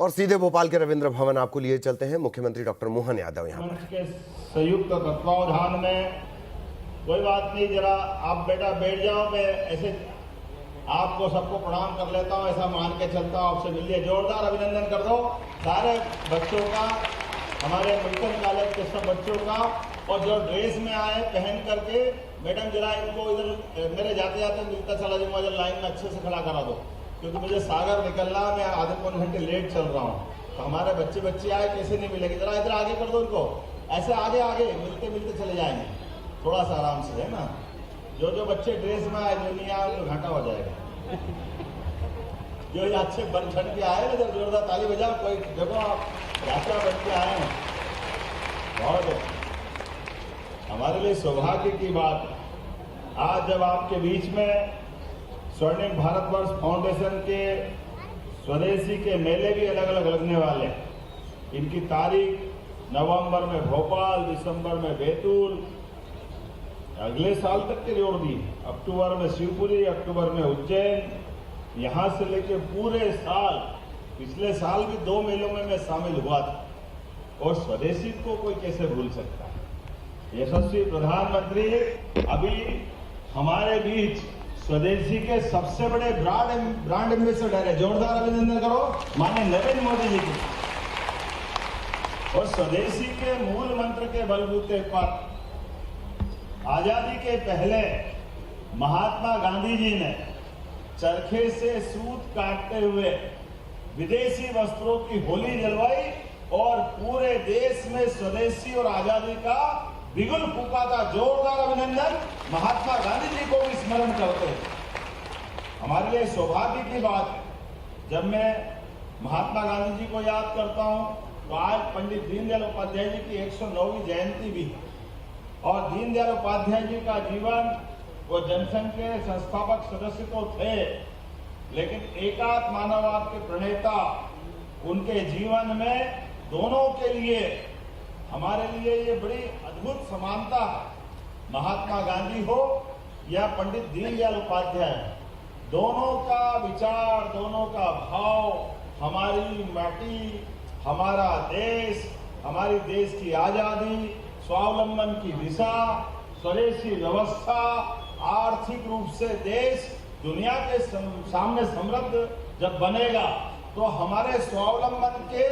और सीधे भोपाल के रविंद्र भवन आपको लिए चलते हैं। मुख्यमंत्री डॉक्टर मोहन यादव यहाँ मंच के संयुक्त तत्वावधान में कोई बात नहीं, जरा आप बेटा बैठ जाओ, मैं ऐसे आपको सबको प्रणाम कर लेता हूँ, ऐसा मान के चलता हूँ। आपसे मिलिए, जोरदार अभिनंदन कर दो सारे बच्चों का, हमारे मेडिकल कॉलेज के सब बच्चों का। और जो ड्रेस में आए पहन करके, मैडम जरा इनको इधर मेरे जाते जाते मिलता चला जाऊंगा, जब लाइन में अच्छे से खड़ा करा दो, क्योंकि मुझे सागर निकलना, मैं आधे पौन घंटे लेट चल रहा हूँ। तो हमारे बच्चे आए कैसे नहीं मिलेंगे, जरा इधर आगे कर दो इनको, ऐसे आगे मिलते मिलते चले जाएंगे, थोड़ा सा आराम से, है ना। जो बच्चे ड्रेस में आए जो नहीं आए उनको घाटा हो जाएगा। जो ये अच्छे बन ठन के आए, इधर जोरदार ताली बजाओ, कोई देखो आप राजा बन के आए हैं, बहुत हमारे लिए सौभाग्य की बात है। आज जब आपके बीच में स्वर्णिम भारतवर्ष फाउंडेशन के स्वदेशी के मेले भी अलग अलग लगने वाले हैं। इनकी तारीख नवंबर में भोपाल, दिसंबर में बैतूल, अगले साल तक के जोड़ दी, अक्टूबर में शिवपुरी, अक्टूबर में उज्जैन, यहाँ से लेके पूरे साल, पिछले साल भी 2 मेलों में मैं शामिल हुआ था। और स्वदेशी को कोई कैसे भूल सकता है। यशस्वी प्रधानमंत्री अभी हमारे बीच स्वदेशी के सबसे बड़े ब्रांड एम्बेसडर है। जोरदार अभिनंदन करो माननीय नरेंद्र मोदी जी की। और स्वदेशी के मूल मंत्र के बलबूते पर आजादी के पहले महात्मा गांधी जी ने चरखे से सूत काटते हुए विदेशी वस्त्रों की होली जलवाई और पूरे देश में स्वदेशी और आजादी का बिगुल फूका था। जोरदार अभिनंदन महात्मा गांधी जी को भी स्मरण करते हैं। हमारे लिए सौभाग्य की बात है, जब मैं महात्मा गांधी जी को याद करता हूं तो आज पंडित दीनदयाल उपाध्याय जी की 109वीं जयंती भी है। और दीनदयाल उपाध्याय जी का जीवन, वो जनसंघ के संस्थापक सदस्य तो थे, लेकिन एकात्म मानववाद के प्रणेता। उनके जीवन में दोनों के लिए, हमारे लिए ये बड़ी अद्भुत समानता है। महात्मा गांधी हो या पंडित दीनदयाल उपाध्याय, दोनों का विचार, दोनों का भाव, हमारी माटी, हमारा देश, हमारी देश की आजादी, स्वावलंबन की दिशा, स्वदेशी व्यवस्था, आर्थिक रूप से देश दुनिया के सामने समृद्ध जब बनेगा तो हमारे स्वावलंबन के,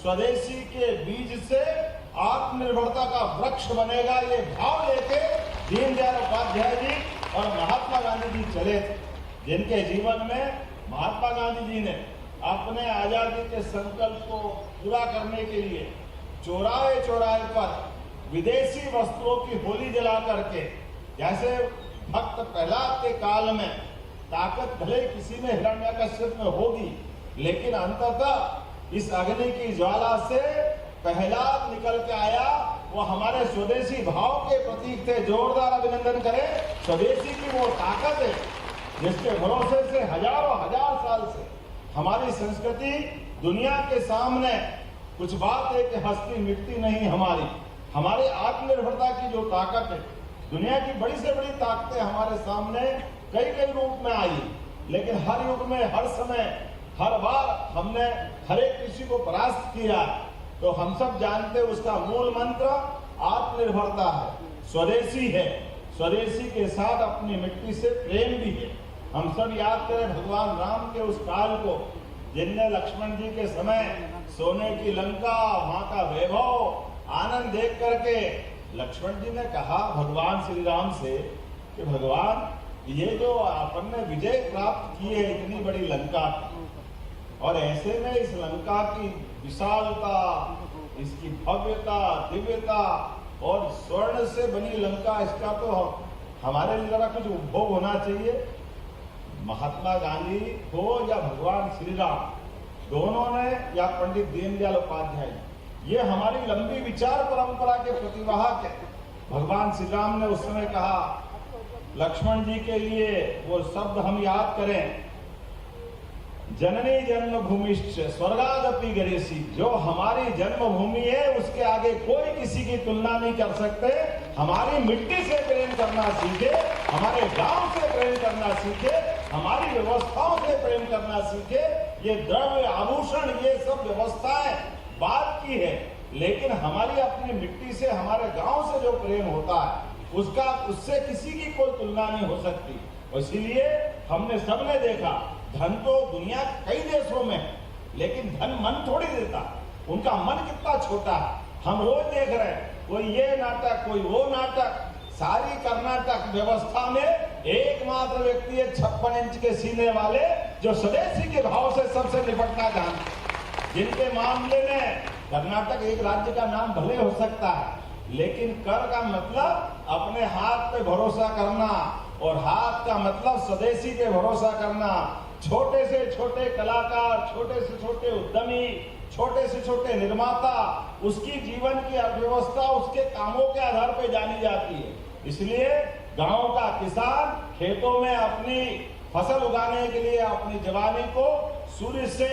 स्वदेशी के बीज से आत्मनिर्भरता का वृक्ष बनेगा। ये भाव लेके दीनदयाल उपाध्याय जी और महात्मा गांधी जी चले थे, जिनके जीवन में महात्मा गांधी जी ने अपने आजादी के संकल्प को पूरा करने के लिए चौराहे चौराहे पर विदेशी वस्त्रों की होली जला करके, जैसे भक्त प्रहलाद के काल में ताकत भले किसी में हिरण्यकश्यप में होगी, लेकिन अंततः इस अग्नि की ज्वाला से प्रहलाद निकल के आया। वो हमारे स्वदेशी भाव के प्रतीक थे। जोरदार अभिनंदन करें। स्वदेशी की वो ताकत है जिसके भरोसे से हजारों हजार साल से हमारी संस्कृति दुनिया के सामने, कुछ बात है कि हस्ती मिटती नहीं हमारी आत्मनिर्भरता की जो ताकत है, दुनिया की बड़ी से बड़ी ताकतें हमारे सामने कई रूप में आई, लेकिन हर युग में, हर समय, हर बार हमने हर एक किसी को परास्त किया। तो हम सब जानते हैं उसका मूल मंत्र आत्मनिर्भरता है, स्वदेशी है। स्वदेशी के साथ अपनी मिट्टी से प्रेम भी है। हम सब याद करें भगवान राम के उस काल को, जिनने लक्ष्मण जी के समय सोने की लंका, वहां का वैभव, आनंद देख करके लक्ष्मण जी ने कहा भगवान श्री राम से कि भगवान, ये जो अपन ने विजय प्राप्त की है इतनी बड़ी लंका, और ऐसे में इस लंका की विशालता, इसकी भव्यता, दिव्यता और स्वर्ण से बनी लंका, इसका तो हमारे लिए जरा कुछ उपभोग होना चाहिए। महात्मा गांधी हो या भगवान श्री राम, दोनों ने, या पंडित दीनदयाल उपाध्याय, ये हमारी लंबी विचार परंपरा के प्रतिवाहक है। भगवान श्री राम ने उस समय कहा लक्ष्मण जी के लिए, वो शब्द हम याद करें, जननी जन्मभूमिश्च स्वर्गादपि गरेसी। जो हमारी जन्मभूमि है उसके आगे कोई किसी की तुलना नहीं कर सकते। हमारी मिट्टी से प्रेम करना सीखे, हमारे गांव से प्रेम करना सीखे, हमारी व्यवस्थाओं से प्रेम करना सीखे। ये द्रव्य आभूषण, ये सब व्यवस्थाएं बात की है, लेकिन हमारी अपनी मिट्टी से, हमारे गांव से जो प्रेम होता है उससे किसी की कोई तुलना नहीं हो सकती। इसीलिए हमने सबने देखा, धन तो दुनिया कई देशों में है, लेकिन धन मन थोड़ी देता, उनका मन कितना छोटा है। हम रोज देख रहे हैं, कोई ये नाटक, कोई वो नाटक। सारी कर्नाटक व्यवस्था में एकमात्र व्यक्ति है 56 इंच के सीने वाले, जो स्वदेशी के भाव से सबसे निपटना जानते, जिनके मामले में कर्नाटक एक राज्य का नाम भले हो सकता है, लेकिन कर का मतलब अपने हाथ पे भरोसा करना, और हाथ का मतलब स्वदेशी पे भरोसा करना। छोटे से छोटे कलाकार, छोटे से छोटे उद्यमी, छोटे से छोटे निर्माता, उसकी जीवन की अर्थव्यवस्था उसके कामों के आधार पर जानी जाती है। इसलिए गांव का किसान खेतों में अपनी फसल उगाने के लिए अपनी जवानी को सूर्य से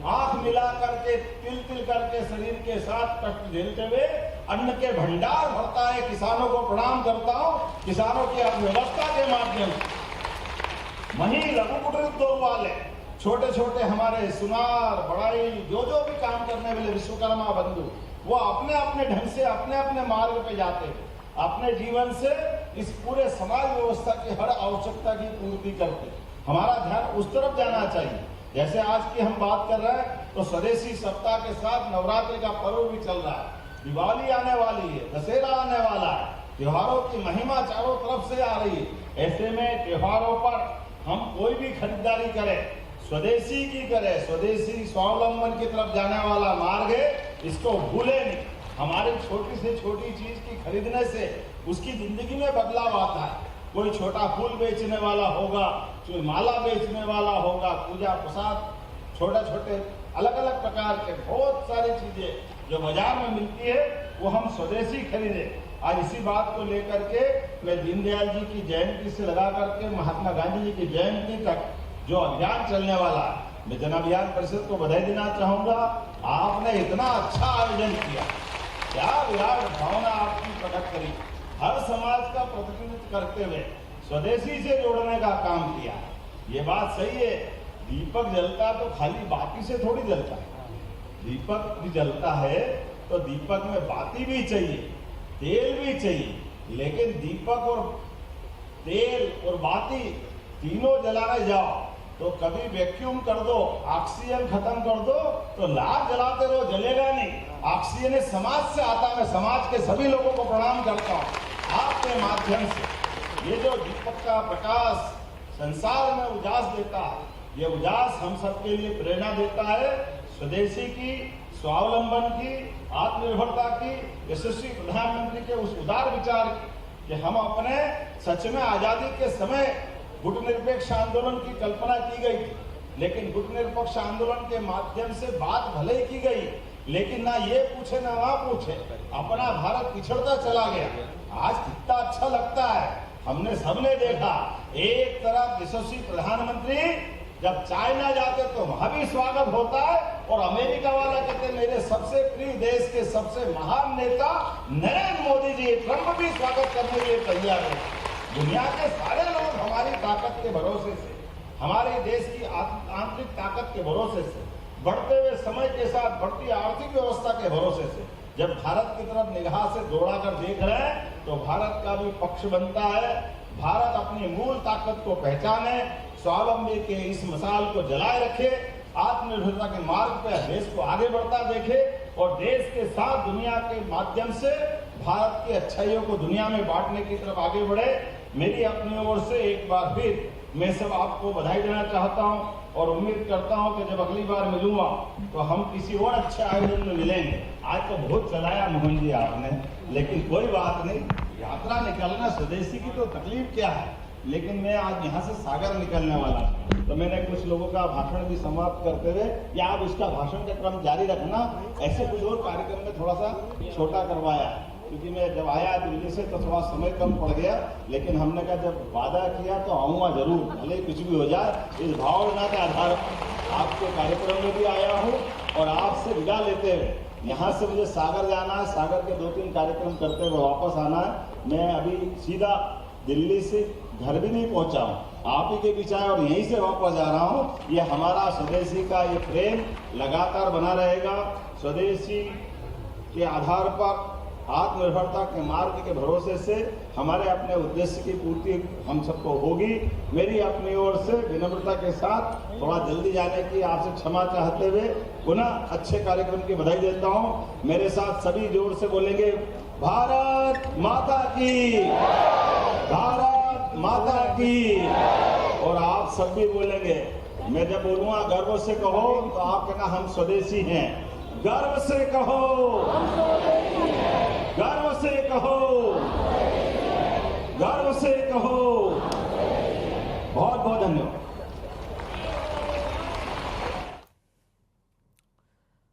आंख मिला करके, तिल तिल करके शरीर के साथ कष्ट झेलते हुए अन्न के भंडार भरता है। किसानों को प्रणाम करता हूं, किसानों की अर्थव्यवस्था के माध्यम से। वहीं लघु कुटीर उद्योग वाले, छोटे छोटे हमारे सुनार, बढ़ाई, जो भी काम करने वाले विश्वकर्मा बंधु, वो अपने अपने ढंग से अपने अपने मार्ग पे जाते हैं, अपने जीवन से इस पूरे समाज व्यवस्था की हर आवश्यकता की पूर्ति करते। हमारा ध्यान उस तरफ जाना चाहिए। जैसे आज की हम बात कर रहे हैं, तो स्वदेशी सप्ताह के साथ नवरात्रि का पर्व भी चल रहा है, दिवाली आने वाली है, दशहरा आने वाला है, त्योहारों की महिमा चारों तरफ से आ रही है। ऐसे में त्योहारों पर हम कोई भी खरीदारी करें, स्वदेशी की करें, स्वदेशी स्वावलंबन की तरफ जाने वाला मार्ग है, इसको भूले नहीं। हमारी छोटी से छोटी चीज की खरीदने से उसकी जिंदगी में बदलाव आता है। कोई छोटा फूल बेचने वाला होगा, कोई माला बेचने वाला होगा, पूजा प्रसाद, छोटे छोटे अलग अलग प्रकार के बहुत सारी चीजें जो बाजार में मिलती है, वो हम स्वदेशी खरीदे। आज इसी बात को लेकर के मैं दीनदयाल जी की जयंती से लगा करके महात्मा गांधी जी की जयंती तक जो अभियान चलने वाला है, मैं जन अभियान परिषद को बधाई देना चाहूंगा। आपने इतना अच्छा आयोजन किया, क्या विराट भावना आपकी प्रकट करी, हर समाज का प्रतिनिधित्व करते हुए स्वदेशी से जोड़ने का काम किया। ये बात सही है, दीपक जलता तो खाली बाती से थोड़ी जलता है, दीपक भी जलता है तो दीपक में बाती भी चाहिए, तेल भी चाहिए, लेकिन दीपक और तेल और बाती तीनों जलाने जाओ तो कभी वैक्यूम कर दो, ऑक्सीजन खत्म कर दो तो लाख जलाते रहो, जलेगा नहीं। ऑक्सीजन समाज से आता है। मैं समाज के सभी लोगों को प्रणाम करता हूँ आपके माध्यम से। ये जो दीपक का प्रकाश संसार में उजास देता है, ये उजास हम सबके लिए प्रेरणा देता है स्वदेशी की, स्वावलंबन की, आत्मनिर्भरता की, यशस्वी प्रधानमंत्री के उस उदार विचार की कि हम अपने सच में आजादी के समय गुटनिरपेक्ष आंदोलन की कल्पना की गई थी, लेकिन गुटनिरपेक्ष आंदोलन के माध्यम से बात भले ही की गई, लेकिन ना ये पूछे ना वहां पूछे, अपना भारत पिछड़ता चला गया। आज कितना अच्छा लगता है, हमने सबने देखा, एक तरफ यशस्वी प्रधानमंत्री जब चाइना जाते तो वहां भी स्वागत होता है, और अमेरिका वाला कहते मेरे सबसे प्रिय देश के सबसे महान नेता नरेंद्र मोदी जी, ट्रंप भी स्वागत करने के लिए तैयार है। दुनिया के सारे लोग हमारी ताकत के भरोसे से, हमारे देश की आंतरिक ताकत के भरोसे से, बढ़ते हुए समय के साथ बढ़ती आर्थिक व्यवस्था के भरोसे से जब भारत की तरफ निगाह से दौड़ा कर देख रहे हैं, तो भारत का भी पक्ष बनता है। भारत अपनी मूल ताकत को पहचाने, स्वावलंबी के इस मसाल को जलाए रखे, आत्मनिर्भरता के मार्ग पर देश को आगे बढ़ता देखे, और देश के साथ दुनिया के माध्यम से भारत की अच्छाइयों को दुनिया में बांटने की तरफ आगे बढ़े। मेरी अपनी ओर से एक बार फिर मैं सब आपको बधाई देना चाहता हूं, और उम्मीद करता हूं कि जब अगली बार मिलूंगा तो हम किसी और अच्छे आयोजन में मिलेंगे। आज तो बहुत चलाया मोहन जी आपने, लेकिन कोई बात नहीं, यात्रा निकलना स्वदेशी की तो तकलीफ क्या है, लेकिन मैं आज यहाँ से सागर निकलने वाला हूँ, तो मैंने कुछ लोगों का भाषण भी समाप्त करते हुए, या आप उसका भाषण का क्रम जारी रखना, ऐसे कुछ और कार्यक्रम में थोड़ा सा छोटा करवाया, क्योंकि मैं जब आया दिल्ली से तो थोड़ा समय कम पड़ गया, लेकिन हमने कहा जब वादा किया तो आऊँगा जरूर, भले कुछ भी हो जाए। इस भावना के आधार पर आपके कार्यक्रम में भी आया हूँ, और आपसे विदा लेते हुए यहाँ से मुझे सागर जाना है, सागर के 2-3 कार्यक्रम करते हुए वापस आना है। मैं अभी सीधा दिल्ली से घर भी नहीं पहुँचा हूँ, आप ही के बीच आया और यहीं से वापस जा रहा हूं। ये हमारा स्वदेशी का ये प्रेम लगातार बना रहेगा। स्वदेशी के आधार पर आत्मनिर्भरता के मार्ग के भरोसे से हमारे अपने उद्देश्य की पूर्ति हम सबको होगी। मेरी अपनी ओर से विनम्रता के साथ थोड़ा जल्दी जाने की आपसे क्षमा चाहते हुए पुनः अच्छे कार्यक्रम की बधाई देता हूं। मेरे साथ सभी जोर से बोलेंगे, भारत माता की, भारत माता की। और आप सब भी बोलेंगे, मैं जब बोलूंगा गर्व से कहो तो आप कहना हम स्वदेशी हैं। गर्व से कहो, गर्व से कहो, गर्व से कहो। बहुत बहुत धन्यवाद।